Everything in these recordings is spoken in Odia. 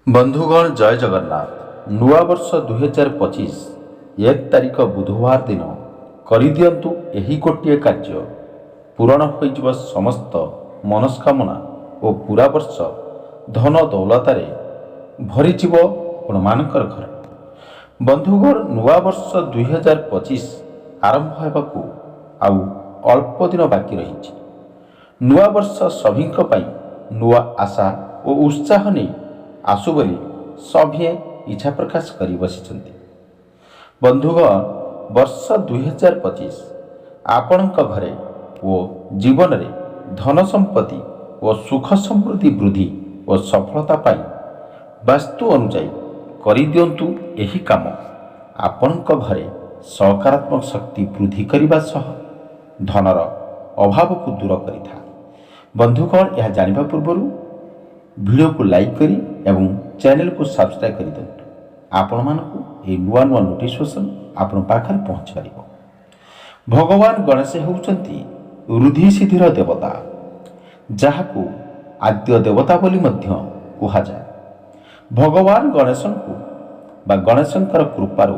बंधुगण जय जगन्नाथ। नुआ वर्ष 2025 1 तारिख बुधवार दिन करिदियंतु एही गोटिए कार्य पूरण होइजिव समस्त मनस्कामना और पूरा वर्ष धन दौलतारे भरीजिव आपणमानकर घर। बंधुगण नुआ वर्ष 2025 आरंभ हेबाकू आउ अल्प दिन बाकी रही। नुआ वर्ष सभींक पई नुआ आशा और उत्साह नहीं आसु बोली सभे इच्छा प्रकाश करी बसिଛନ୍ତି। बंधुगण वर्ष 2025 आपणक घरे ओ जीवन रे धन संपत्ति और सुख समृद्धि वृद्धि और सफलता पाई वास्तु अनुसार करिदियंतु एही काम आपणक घरे सकारात्मक शक्ति वृद्धि करने सह धनर अभाव को दूर करिथा। बंधुगण यह जानिबा पूर्वरु वीडियो को लाइक करी एवं चैनल को सब्सक्राइब कर दिंतु। आपण मानकु ए नुआ नुआ नोटिफिकेशन आपण पाखर पहुँच पारिबो। भगवान गणेश होउचंती रुद्धि सिद्धिर देवता, जाहाकू आद्य देवता बोली मध्य कुहा जाए। भगवान गणेशंकु बा गणेशंकर कृपारु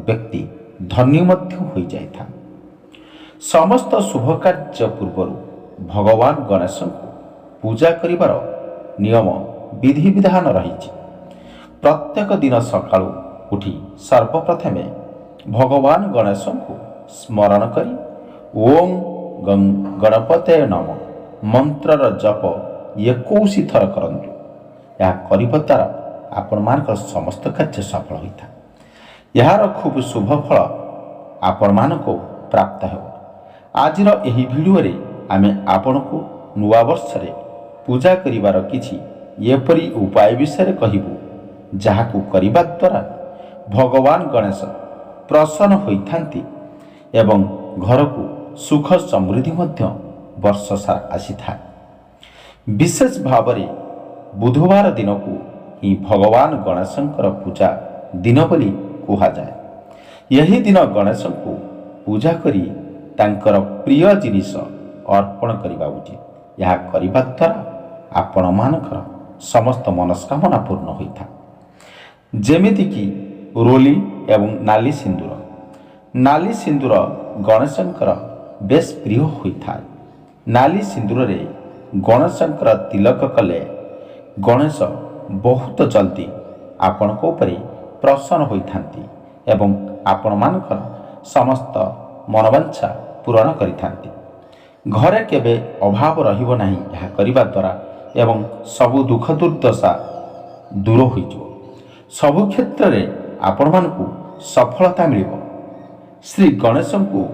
व्यक्ति धन्य मध्य होई जायथा। समस्त शुभ कार्य पूर्वरु भगवान गणेशंकु पूजा करिवार नियम विधि विधान रही। प्रत्येक दिन सकाळु उठी सर्वप्रथमे भगवान गणेश को स्मरण करी ओम गणपते नम मंत्रर जप 21 थर करंतु। यह करिबा द्वारा आपण मानक समस्त कार्य सफल होइथा। यार खूब शुभ फल आपण मानको प्राप्त हेबो। आजिर एही वीडियो रे आमे आपण को नुआ वर्ष रे पूजा करिवार किछि एपरि उपाय विषय कहिबु, जाहाकू करिबा द्वारा भगवान गणेश प्रसन्न होइथांती एवं घर को सुख समृद्धि मध्य वर्ष सारा आसीथा। विशेष भावरे बुधवार दिन को ही भगवान गणेशंकर पूजा दिन बोली कुहा जाए। यही दिन गणेश को पूजा करी तांकर प्रिय जिनिस अर्पण करिबा उचित। यह करिबा द्वारा आपण मानकर समस्त मनस्कामना पूर्ण होइथा। जेमिति कि रोली एवं नाली सिंदूर। नाली सिंदूर गणेशंकर बेस प्रिय होइथा। नाली सिंदूर रे गणेशंकर तिलक कले गणेश बहुत जल्दी आपण को उपरे प्रसन्न होइथांती एवं आपण मानकर समस्त मनोवांछा पूर्ण करिथांती। घरे केबे अभाव रहिबो नाही। यह करिबा द्वारा एवं सबु दुख दुर्दशा दूर होइजो। सबु क्षेत्र रे आपण मानकु सफलता मिलिबो। श्री गणेश को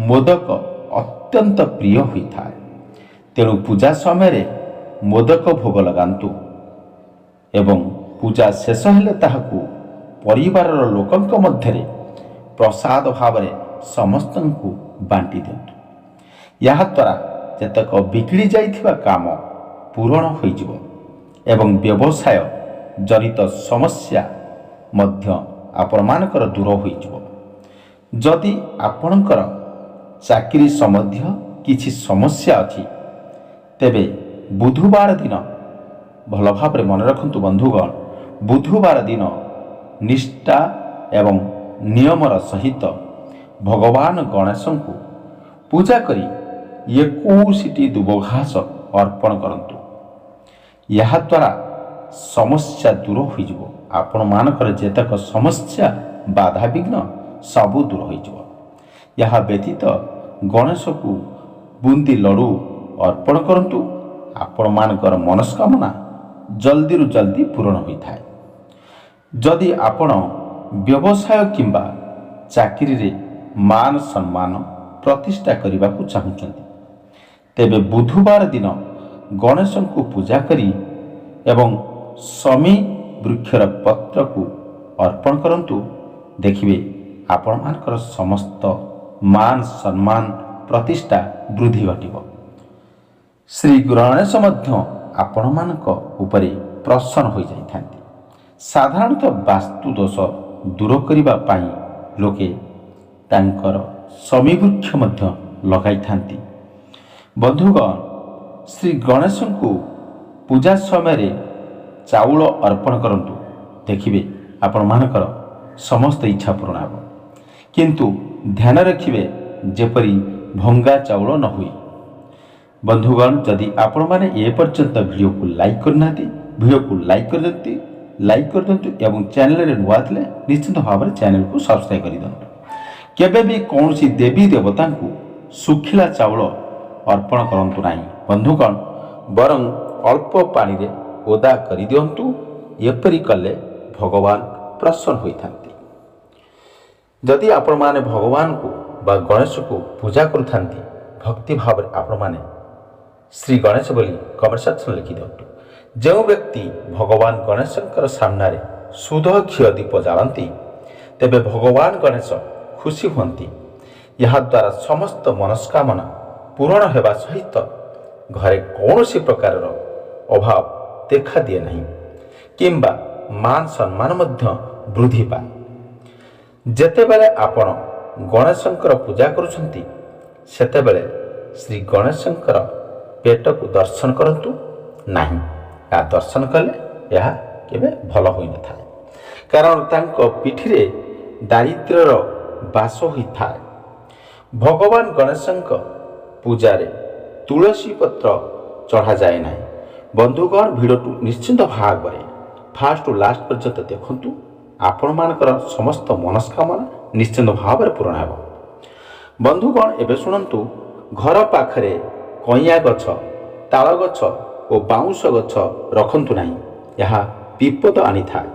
मोदक अत्यंत प्रिय होइथाय। तेणु पूजा समय रे मोदक भोग लगांतु एवं पूजा शेष हेले ताहाकु परिवार लोकंक मध्य रे प्रसाद भाव रे समस्तंकु बांटी दियंतु। यह द्वारा जेतक बिगड़ी जाइथिबा काम पूरण होइजिवो एवं व्यवसाय जनित समस्या मध्य आपण मानकर दूर होइजिवो। जदि आपणकर चाकरी संबंधी किछि समस्या अछि तेबे बुधवार दिन भल भाव मन रखंतु। बंधुगण बुधवार दिन निष्ठा एवं नियमर सहित भगवान गणेश को पूजा करी 21टी दुबघास अर्पण करंतु। यह द्वारा समस्या दूर होइजिवो। आपण मानकर जेतक समस्या बाधा विघ्न सबु दूर होइजिवो। यह व्यतीत गणेश को बुंदी लडू अर्पण करंतु। आपण मानकर मनस्कामना जल्दी रु जल्दी पूर्ण होइथाय। जदि आपण व्यवसाय किंबा चाकरी रे मान सम्मान प्रतिष्ठा करने को चाहूँगी तेबे बुधवार दिन गणेश को पूजा करी एवं शमी वृक्षर पत्र को अर्पण करंतु। देखिए आपण मानकर समस्त मान सम्मान प्रतिष्ठा वृद्धि घटिबो। श्री गणेश मध्य आपण मानक उपरे प्रसन्न हो जाइथांती। साधारणतः वास्तु दोष दूर करिबा पाई लोके तांकर शमी वृक्ष मध्य लगाई थांती। बंधुगण श्री गणेश को पूजा समय ଚାଉଳ ଅର୍ପଣ କରନ୍ତୁ, ଦେଖିବେ ଆପଣମାନଙ୍କର ସମସ୍ତ ଇଚ୍ଛା ପୂରଣ ହେବ। କିନ୍ତୁ ଧ୍ୟାନ ରଖିବେ ଯେପରି ଭଙ୍ଗା ଚାଉଳ ନ ହୁଏ। ବନ୍ଧୁଗଣ, ଯଦି ଆପଣମାନେ ଏପର୍ଯ୍ୟନ୍ତ ଭିଡ଼ିଓକୁ ଲାଇକ୍ କରିନାହାନ୍ତି, ଭିଡ଼ିଓକୁ ଲାଇକ୍ କରିଦିଅନ୍ତୁ ଏବଂ ଚ୍ୟାନେଲରେ ନୂଆ ଥିଲେ ନିଶ୍ଚିତ ଭାବରେ ଚ୍ୟାନେଲକୁ ସବସ୍କ୍ରାଇବ୍ କରିଦିଅନ୍ତୁ। କେବେ ବି କୌଣସି ଦେବୀ ଦେବତାଙ୍କୁ ଶୁଖିଲା ଚାଉଳ ଅର୍ପଣ କରନ୍ତୁ ନାହିଁ ବନ୍ଧୁଗଣ, ବରଂ ଅଳ୍ପ ପାଣିରେ ଓଦା କରିଦିଅନ୍ତୁ। ଏପରି କଲେ ଭଗବାନ ପ୍ରସନ୍ନ ହୋଇଥାନ୍ତି। ଯଦି ଆପଣମାନେ ଭଗବାନଙ୍କୁ ବା ଗଣେଶକୁ ପୂଜା କରୁଥାନ୍ତି, ଭକ୍ତି ଭାବରେ ଆପଣମାନେ ଶ୍ରୀ ଗଣେଶ ବୋଲି କମେଣ୍ଟ ସେକ୍ସନ୍ ଲେଖିଦିଅନ୍ତୁ। ଯେଉଁ ବ୍ୟକ୍ତି ଭଗବାନ ଗଣେଶଙ୍କର ସାମ୍ନାରେ ସୁଧ ଘିଅ ଦୀପ ଜାଳନ୍ତି, ତେବେ ଭଗବାନ ଗଣେଶ ଖୁସି ହୁଅନ୍ତି। ଏହାଦ୍ୱାରା ସମସ୍ତ ମନସ୍କାମନା ପୂରଣ ହେବା ସହିତ ଘରେ କୌଣସି ପ୍ରକାରର ଅଭାବ ଦେଖାଦିଏ ନାହିଁ କିମ୍ବା ମାନ ସମ୍ମାନ ମଧ୍ୟ ବୃଦ୍ଧି ପାଏ। ଯେତେବେଳେ ଆପଣ ଗଣେଶଙ୍କର ପୂଜା କରୁଛନ୍ତି, ସେତେବେଳେ ଶ୍ରୀ ଗଣେଶଙ୍କର ପେଟକୁ ଦର୍ଶନ କରନ୍ତୁ ନାହିଁ। ଏହା ଦର୍ଶନ କଲେ ଏହା କେବେ ଭଲ ହୋଇନଥାଏ, କାରଣ ତାଙ୍କ ପିଠିରେ ଦାରିଦ୍ର୍ୟର ବାସ ହୋଇଥାଏ। ଭଗବାନ ଗଣେଶଙ୍କ ପୂଜାରେ ତୁଳସୀ ପତ୍ର ଚଢ଼ାଯାଏ ନାହିଁ। ବନ୍ଧୁଗଣ, ଭିଡ଼ିଓକୁ ନିଶ୍ଚିନ୍ତ ଭାବରେ ଫାଷ୍ଟରୁ ଲାଷ୍ଟ ପର୍ଯ୍ୟନ୍ତ ଦେଖନ୍ତୁ। ଆପଣମାନଙ୍କର ସମସ୍ତ ମନସ୍କାମନା ନିଶ୍ଚିନ୍ତ ଭାବରେ ପୂରଣ ହେବ। ବନ୍ଧୁଗଣ, ଏବେ ଶୁଣନ୍ତୁ, ଘର ପାଖରେ କଇଁଆ ଗଛ, ତାଳ ଗଛ ଓ ବାଉଁଶ ଗଛ ରଖନ୍ତୁ ନାହିଁ। ଏହା ବିପଦ ଆଣିଥାଏ।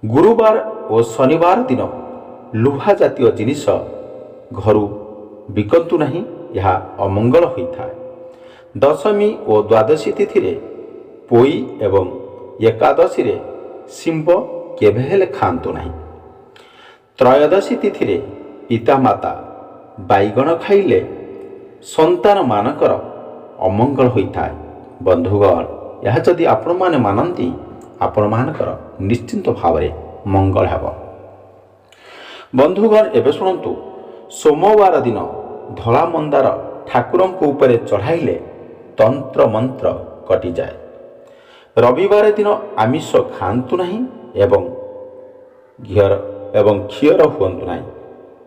ଗୁରୁବାର ଓ ଶନିବାର ଦିନ ଲୁହା ଜାତୀୟ ଜିନିଷ ଘରୁ ବିକନ୍ତୁ ନାହିଁ, ଏହା ଅମଙ୍ଗଳ ହୋଇଥାଏ। ଦଶମୀ ଓ ଦ୍ୱାଦଶୀ ତିଥିରେ ପୋଇ ଏବଂ ଏକାଦଶୀରେ ଶିମ୍ବ କେବେ ହେଲେ ଖାଆନ୍ତୁ ନାହିଁ। ତ୍ରୟୋଦଶୀ ତିଥିରେ ପିତାମାତା ବାଇଗଣ ଖାଇଲେ ସନ୍ତାନମାନଙ୍କର ଅମଙ୍ଗଳ ହୋଇଥାଏ। ବନ୍ଧୁଗଣ, ଏହା ଯଦି ଆପଣମାନେ ମାନନ୍ତି, ଆପଣମାନଙ୍କର ନିଶ୍ଚିନ୍ତ ଭାବରେ ମଙ୍ଗଳ ହେବ। ବନ୍ଧୁଗଣ, ଏବେ ଶୁଣନ୍ତୁ, ସୋମବାର ଦିନ ଧଳା ମନ୍ଦାର ଠାକୁରଙ୍କ ଉପରେ ଚଢ଼ାଇଲେ ତନ୍ତ୍ର ମନ୍ତ୍ର କଟିଯାଏ। ରବିବାର ଦିନ ଆମିଷ ଖାଆନ୍ତୁ ନାହିଁ ଏବଂ କ୍ଷୀର ହୁଅନ୍ତୁ ନାହିଁ,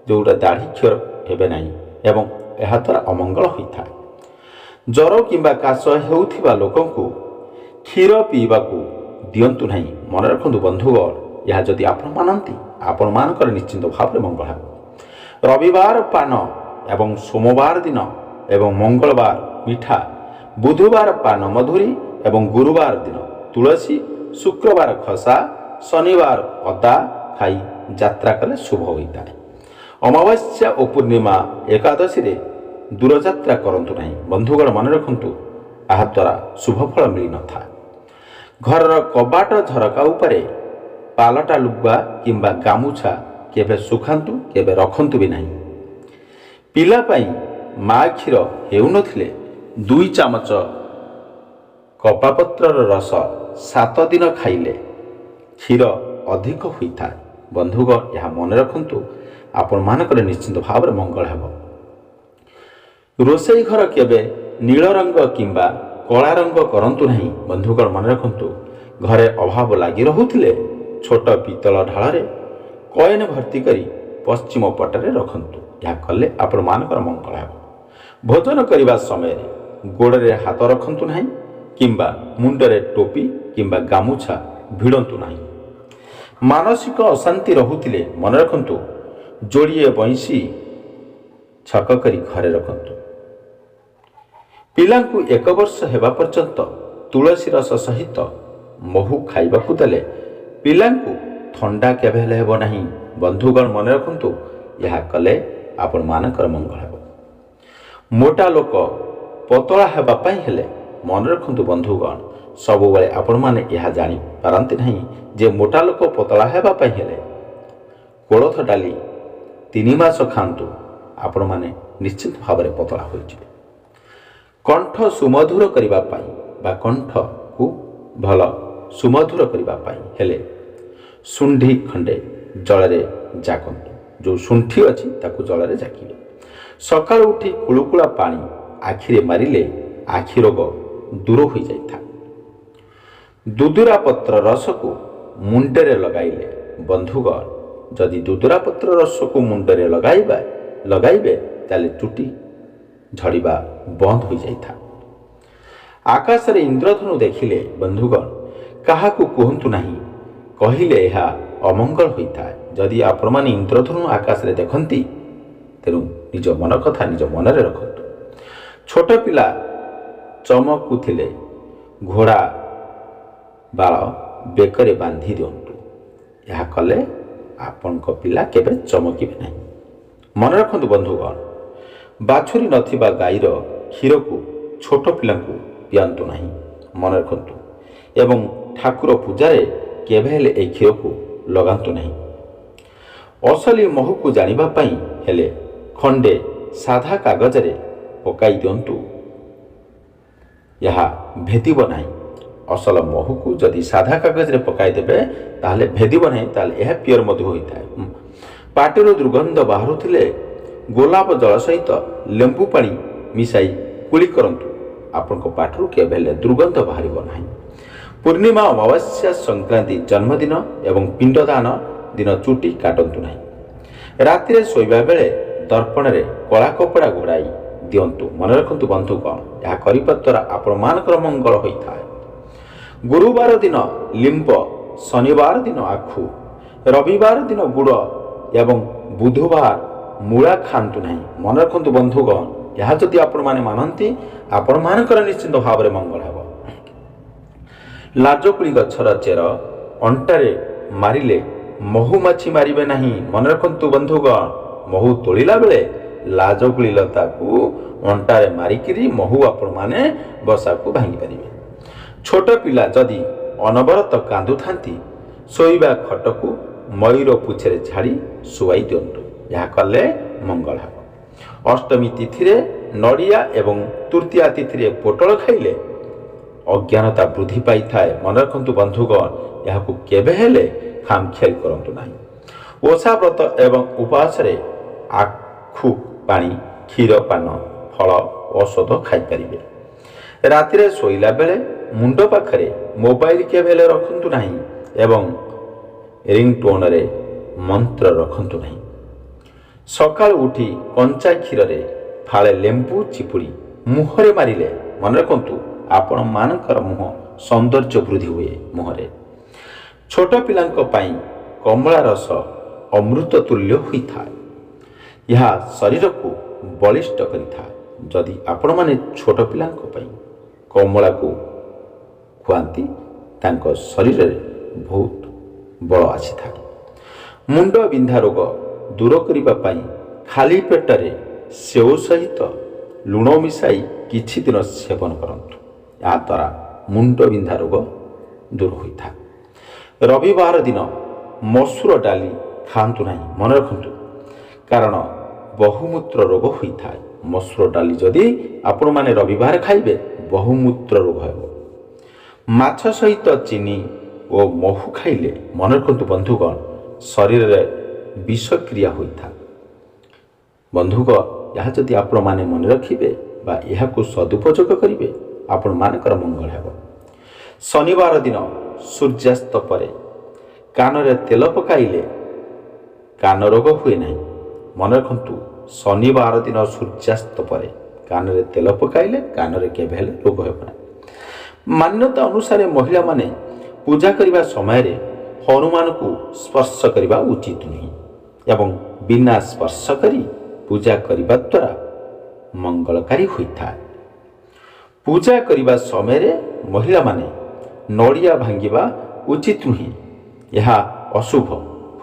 ଯେଉଁଟା ଦାଢ଼ି କ୍ଷୀର ହେବେ ନାହିଁ ଏବଂ ଏହାଦ୍ୱାରା ଅମଙ୍ଗଳ ହୋଇଥାଏ। ଜ୍ୱର କିମ୍ବା କାଶ ହେଉଥିବା ଲୋକଙ୍କୁ କ୍ଷୀର ପିଇବାକୁ ଦିଅନ୍ତୁ ନାହିଁ। ମନେ ରଖନ୍ତୁ ବନ୍ଧୁଗଣ, ଏହା ଯଦି ଆପଣ ମାନନ୍ତି, ଆପଣମାନଙ୍କର ନିଶ୍ଚିନ୍ତ ଭାବରେ ମଙ୍ଗଳ ହେବ। ରବିବାର ପାନ ଏବଂ ସୋମବାର ଦିନ ଏବଂ ମଙ୍ଗଳବାର ମିଠା, ବୁଧବାର ପାନ ମଧୁରୀ ଏବଂ ଗୁରୁବାର ଦିନ ତୁଳସୀ, ଶୁକ୍ରବାର ଖସା, ଶନିବାର ଅଦା ଖାଇ ଯାତ୍ରା କଲେ ଶୁଭ ହୋଇଥାଏ। ଅମାବାସ୍ୟା ଓ ପୂର୍ଣ୍ଣିମା ଏକାଦଶୀରେ ଦୂରଯାତ୍ରା କରନ୍ତୁ ନାହିଁ। ବନ୍ଧୁଗଣ, ମନେ ରଖନ୍ତୁ, ଏହାଦ୍ୱାରା ଶୁଭ ଫଳ ମିଳିନଥାଏ। ଘରର କବାଟ ଝରକା ଉପରେ ପାଲଟା ଲୁଗା କିମ୍ବା ଗାମୁଛା କେବେ ଶୁଖାନ୍ତୁ, କେବେ ରଖନ୍ତୁ ବି ନାହିଁ। ପିଲା ପାଇଁ ମା କ୍ଷୀର ହେଉନଥିଲେ 2 ଚାମଚ କପାପତ୍ରର ରସ 7 ଦିନ ଖାଇଲେ କ୍ଷୀର ଅଧିକ ହୋଇଥାଏ। ବନ୍ଧୁଗଣ, ଏହା ମନେ ରଖନ୍ତୁ, ଆପଣମାନଙ୍କର ନିଶ୍ଚିନ୍ତ ଭାବରେ ମଙ୍ଗଳ ହେବ। ରୋଷେଇ ଘର କେବେ ନୀଳ ରଙ୍ଗ କିମ୍ବା କଳା ରଙ୍ଗ କରନ୍ତୁ ନାହିଁ। ବନ୍ଧୁଗଣ, ମନେ ରଖନ୍ତୁ, ଘରେ ଅଭାବ ଲାଗି ରହୁଥିଲେ ଛୋଟ ପିତ୍ତଳ ଢାଳରେ କଏନ ଭର୍ତ୍ତି କରି ପଶ୍ଚିମ ପଟରେ ରଖନ୍ତୁ। ଏହା କଲେ ଆପଣମାନଙ୍କର ମଙ୍ଗଳ ହେବ। ଭୋଜନ କରିବା ସମୟରେ ଗୋଡ଼ରେ ହାତ ରଖନ୍ତୁ ନାହିଁ କିମ୍ବା ମୁଣ୍ଡରେ ଟୋପି କିମ୍ବା ଗାମୁଛା ଭିଡ଼ନ୍ତୁ ନାହିଁ। ମାନସିକ ଅଶାନ୍ତି ରହୁଥିଲେ, ମନେ ରଖନ୍ତୁ, ଯୋଡ଼ିଏ ବଇଁଶୀ ଛକ କରି ଘରେ ରଖନ୍ତୁ। ପିଲାଙ୍କୁ 1 ବର୍ଷ ହେବା ପର୍ଯ୍ୟନ୍ତ ତୁଳସୀ ରସ ସହିତ ମହୁ ଖାଇବାକୁ ଦେଲେ ପିଲାଙ୍କୁ ଥଣ୍ଡା କେବେ ହେଲେ ହେବ ନାହିଁ। ବନ୍ଧୁଗଣ, ମନେ ରଖନ୍ତୁ, ଏହା କଲେ ଆପଣମାନଙ୍କର ମଙ୍ଗଳ ହେବ। ମୋଟା ଲୋକ ପତଳା ହେବା ପାଇଁ ହେଲେ, ମନେ ରଖନ୍ତୁ ବନ୍ଧୁଗଣ, ସବୁବେଳେ ଆପଣମାନେ ଏହା ଜାଣିପାରନ୍ତି ନାହିଁ ଯେ ମୋଟା ଲୋକ ପତଳା ହେବା ପାଇଁ ହେଲେ କୋଳଥ ଡାଲି 3 ମାସ ଖାଆନ୍ତୁ, ଆପଣମାନେ ନିଶ୍ଚିତ ଭାବରେ ପତଳା ହୋଇଯିବେ। କଣ୍ଠ ସୁମଧୁର କରିବା ପାଇଁ ବା କଣ୍ଠକୁ ଭଲ ସୁମଧୁର କରିବା ପାଇଁ ହେଲେ ଶୁଣ୍ଢି ଖଣ୍ଡେ ଜଳରେ ଜାକନ୍ତୁ। ଯେଉଁ ଶୁଣ୍ଠି ଅଛି ତାକୁ ଜଳରେ ଜାକିବେ। ସକାଳୁ ଉଠି କୁଳୁକୁଳା ପାଣି ଆଖିରେ ମାରିଲେ ଆଖି ରୋଗ ଦୂର ହୋଇଯାଇଥାଏ। ଦୁଦୁରା ପତ୍ର ରସକୁ ମୁଣ୍ଡରେ ଲଗାଇଲେ। ବନ୍ଧୁଗଣ, ଯଦି ଦୁଦୁରା ପତ୍ର ରସକୁ ମୁଣ୍ଡରେ ଲଗାଇବେ ତାହେଲେ ଚୁଟି ଝଡ଼ିବା ବନ୍ଦ ହୋଇଯାଇଥାଏ। ଆକାଶରେ ଇନ୍ଦ୍ରଧନୁ ଦେଖିଲେ ବନ୍ଧୁଗଣ କାହାକୁ କୁହନ୍ତୁ ନାହିଁ, କହିଲେ ଏହା ଅମଙ୍ଗଳ ହୋଇଥାଏ। ଯଦି ଆପଣମାନେ ଇନ୍ଦ୍ରଧନୁ ଆକାଶରେ ଦେଖନ୍ତି, ତେଣୁ ନିଜ ମନ କଥା ନିଜ ମନରେ ରଖନ୍ତୁ। ଛୋଟ ପିଲା ଚମକୁଥିଲେ ଘୋଡ଼ା ବାଳ ବେକରେ ବାନ୍ଧି ଦିଅନ୍ତୁ। ଏହା କଲେ ଆପଣଙ୍କ ପିଲା କେବେ ଚମକିବେ ନାହିଁ। ମନେ ରଖନ୍ତୁ ବନ୍ଧୁଗଣ, ବାଛୁରୀ ନଥିବା ଗାଈର କ୍ଷୀରକୁ ଛୋଟ ପିଲାଙ୍କୁ ପିଆନ୍ତୁ ନାହିଁ। ମନେ ରଖନ୍ତୁ। ଏବଂ ଠାକୁର ପୂଜାରେ କେବେ ହେଲେ ଏହି କ୍ଷୀରକୁ ଲଗାନ୍ତୁ ନାହିଁ। ଅସଲି ମହୁକୁ ଜାଣିବା ପାଇଁ ହେଲେ ଖଣ୍ଡେ ସାଧା କାଗଜରେ ପକାଇ ଦିଅନ୍ତୁ, ଏହା ଭେଦିବ ନାହିଁ। ଅସଲ ମହୁକୁ ଯଦି ସାଧା କାଗଜରେ ପକାଇଦେବେ ତାହେଲେ ଭେଦିବ ନାହିଁ, ତାହେଲେ ଏହା ପିଓର ମଧୁ ହୋଇଥାଏ। ପାଟିରୁ ଦୁର୍ଗନ୍ଧ ବାହାରୁଥିଲେ ଗୋଲାପ ଜଳ ସହିତ ଲେମ୍ବୁ ପାଣି ମିଶାଇ କୁଳି କରନ୍ତୁ, ଆପଣଙ୍କ ପାଟିରୁ କେବେ ହେଲେ ଦୁର୍ଗନ୍ଧ ବାହାରିବ ନାହିଁ। ପୂର୍ଣ୍ଣିମା, ଅମାବାସ୍ୟା, ସଂକ୍ରାନ୍ତି, ଜନ୍ମଦିନ ଏବଂ ପିଣ୍ଡଦାନ ଦିନ ଚୁଟି କାଟନ୍ତୁ ନାହିଁ। ରାତିରେ ଶୋଇବା ବେଳେ ଦର୍ପଣରେ କଳା କପଡ଼ା ଘୋଡ଼ାଇ ଦିଅନ୍ତୁ। ମନେ ରଖନ୍ତୁ ବନ୍ଧୁଗଣ, ଏହା କରିବା ଦ୍ୱାରା ଆପଣମାନଙ୍କର ମଙ୍ଗଳ ହୋଇଥାଏ। ଗୁରୁବାର ଦିନ ଲିମ୍ବ, ଶନିବାର ଦିନ ଆଖୁ, ରବିବାର ଦିନ ଗୁଡ଼ ଏବଂ ବୁଧବାର ମୂଳା ଖାଆନ୍ତୁ ନାହିଁ। ମନେ ରଖନ୍ତୁ ବନ୍ଧୁଗଣ, ଏହା ଯଦି ଆପଣମାନେ ମାନନ୍ତି ଆପଣମାନଙ୍କର ନିଶ୍ଚିନ୍ତ ଭାବରେ ମଙ୍ଗଳ ହେବ। ଲାଜକୁଳି ଗଛର ଚେର ଅଣ୍ଟାରେ ମାରିଲେ ମହୁମାଛି ମାରିବେ ନାହିଁ। ମନେ ରଖନ୍ତୁ ବନ୍ଧୁଗଣ, ମହୁ ତୋଳିଲା ବେଳେ ଲାଜକୁଳି ଲତାକୁ ଅଣ୍ଟାରେ ମାରିକିରି ମହୁ ଆପଣମାନେ ବସାକୁ ଭାଙ୍ଗି ପାରିବେ। ଛୋଟ ପିଲା ଯଦି ଅନବରତ କାନ୍ଦୁଥାନ୍ତି, ଶୋଇବା ଖଟକୁ ମୟୂର ପୁଛରେ ଝାଡ଼ି ଶୁଆଇ ଦିଅନ୍ତୁ। ଏହା କଲେ ମଙ୍ଗଳ ହେବ। ଅଷ୍ଟମୀ ତିଥିରେ ନଡ଼ିଆ ଏବଂ ତୃତୀୟା ତିଥିରେ ପୋଟଳ ଖାଇଲେ ଅଜ୍ଞାନତା ବୃଦ୍ଧି ପାଇଥାଏ। ମନେ ରଖନ୍ତୁ ବନ୍ଧୁଗଣ, ଏହାକୁ କେବେ ହେଲେ ଖାମଖିଆଲ କରନ୍ତୁ ନାହିଁ। ଓଷା ବ୍ରତ ଏବଂ ଉପବାସରେ ଆଖୁ ପାଣି, କ୍ଷୀର ପାନ, ଫଳ, ଔଷଧ ଖାଇପାରିବେ। ରାତିରେ ଶୋଇଲା ବେଳେ ମୁଣ୍ଡ ପାଖରେ ମୋବାଇଲ କେବେ ହେଲେ ରଖନ୍ତୁ ନାହିଁ ଏବଂ ରିଙ୍ଗଟୋନରେ ମନ୍ତ୍ର ରଖନ୍ତୁ ନାହିଁ। ସକାଳୁ ଉଠି କଞ୍ଚା କ୍ଷୀରରେ ଫାଳେ ଲେମ୍ବୁ ଚିପୁଡ଼ି ମୁହଁରେ ମାରିଲେ, ମନେ ରଖନ୍ତୁ ଆପଣମାନଙ୍କର ମୁହଁ ସୌନ୍ଦର୍ଯ୍ୟ ବୃଦ୍ଧି ହୁଏ ମୁହଁରେ। ଛୋଟ ପିଲାଙ୍କ ପାଇଁ କମଳା ରସ ଅମୃତ ତୁଲ୍ୟ ହୋଇଥାଏ। ଏହା ଶରୀରକୁ ବଳିଷ୍ଠ କରିଥାଏ। ଯଦି ଆପଣମାନେ ଛୋଟ ପିଲାଙ୍କ ପାଇଁ କମଳାକୁ ଖୁଆନ୍ତି, ତାଙ୍କ ଶରୀରରେ ବହୁତ ବଳ ଆସିଥାଏ। ମୁଣ୍ଡ ବିନ୍ଧା ରୋଗ ଦୂର କରିବା ପାଇଁ ଖାଲି ପେଟରେ ସେଓ ସହିତ ଲୁଣ ମିଶାଇ କିଛି ଦିନ ସେବନ କରନ୍ତୁ। ଏହାଦ୍ୱାରା ମୁଣ୍ଡ ବିନ୍ଧା ରୋଗ ଦୂର ହୋଇଥାଏ। ରବିବାର ଦିନ ମସୁର ଡାଲି ଖାଆନ୍ତୁ ନାହିଁ। ମନେ ରଖନ୍ତୁ, କାରଣ ବହୁମୂତ୍ର ରୋଗ ହୋଇଥାଏ। ମସୁର ଡାଲି ଯଦି ଆପଣମାନେ ରବିବାର ଖାଇବେ ବହୁମୂତ୍ର ରୋଗ ହେବ। ମାଛ ସହିତ ଚିନି ଓ ମହୁ ଖାଇଲେ, ମନେ ରଖନ୍ତୁ ବନ୍ଧୁଗଣ, ଶରୀରରେ ବିଷକ୍ରିୟା ହୋଇଥାଏ। ବନ୍ଧୁଗଣ, ଏହା ଯଦି ଆପଣମାନେ ମନେ ରଖିବେ ବା ଏହାକୁ ସଦୁପଯୋଗ କରିବେ ଆପଣମାନଙ୍କର ମଙ୍ଗଳ ହେବ। ଶନିବାର ଦିନ ସୂର୍ଯ୍ୟାସ୍ତ ପରେ କାନରେ ତେଲ ପକାଇଲେ କାନ ରୋଗ ହୁଏ ନାହିଁ। ମନେ ରଖନ୍ତୁ, ଶନିବାର ଦିନ ସୂର୍ଯ୍ୟାସ୍ତ ପରେ କାନରେ ତେଲ ପକାଇଲେ କାନରେ କେବେ ହେଲେ ରୋଗ ହେବ ନାହିଁ। ମାନ୍ୟତା ଅନୁସାରେ ମହିଳାମାନେ ପୂଜା କରିବା ସମୟରେ ହନୁମାନଙ୍କୁ ସ୍ପର୍ଶ କରିବା ଉଚିତ ନୁହେଁ ଏବଂ ବିନା ସ୍ପର୍ଶ କରି ପୂଜା କରିବା ଦ୍ୱାରା ମଙ୍ଗଳକାରୀ ହୋଇଥାଏ। ପୂଜା କରିବା ସମୟରେ ମହିଳାମାନେ ନଡ଼ିଆ ଭାଙ୍ଗିବା ଉଚିତ ନୁହେଁ, ଏହା ଅଶୁଭ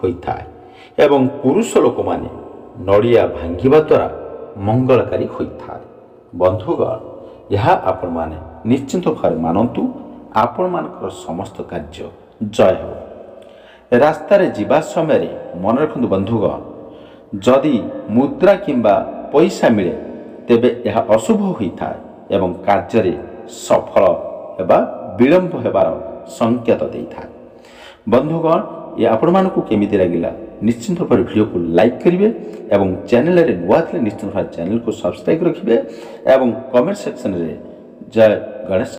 ହୋଇଥାଏ ଏବଂ ପୁରୁଷ ଲୋକମାନେ ନଡ଼ିଆ ଭାଙ୍ଗିବା ଦ୍ୱାରା ମଙ୍ଗଳକାରୀ ହୋଇଥାଏ। ବନ୍ଧୁଗଣ, ଏହା ଆପଣମାନେ ନିଶ୍ଚିନ୍ତ ଭାବରେ ମାନନ୍ତୁ, ଆପଣମାନଙ୍କର ସମସ୍ତ କାର୍ଯ୍ୟ ଜୟ ହେବ। ରାସ୍ତାରେ ଯିବା ସମୟରେ ମନେ ରଖନ୍ତୁ ବନ୍ଧୁଗଣ, ଯଦି ମୁଦ୍ରା କିମ୍ବା ପଇସା ମିଳେ ତେବେ ଏହା ଅଶୁଭ ହୋଇଥାଏ ଏବଂ କାର୍ଯ୍ୟରେ ସଫଳ ହେବା ବିଳମ୍ବ ହେବାର ସଂକେତ ଦେଇଥାଏ। ବନ୍ଧୁଗଣ, ଏ ଆପଣମାନଙ୍କୁ କେମିତି ଲାଗିଲା ନିଶ୍ଚିନ୍ତ ଭାବରେ ଭିଡ଼ିଓକୁ ଲାଇକ୍ କରିବେ ଏବଂ ଚ୍ୟାନେଲରେ ନୂଆ ଥିଲେ ନିଶ୍ଚିନ୍ତ ଭାବରେ ଚ୍ୟାନେଲକୁ ସବସ୍କ୍ରାଇବ୍ ରଖିବେ ଏବଂ କମେଣ୍ଟ ସେକ୍ସନରେ ଜୟ ଗଣେଶ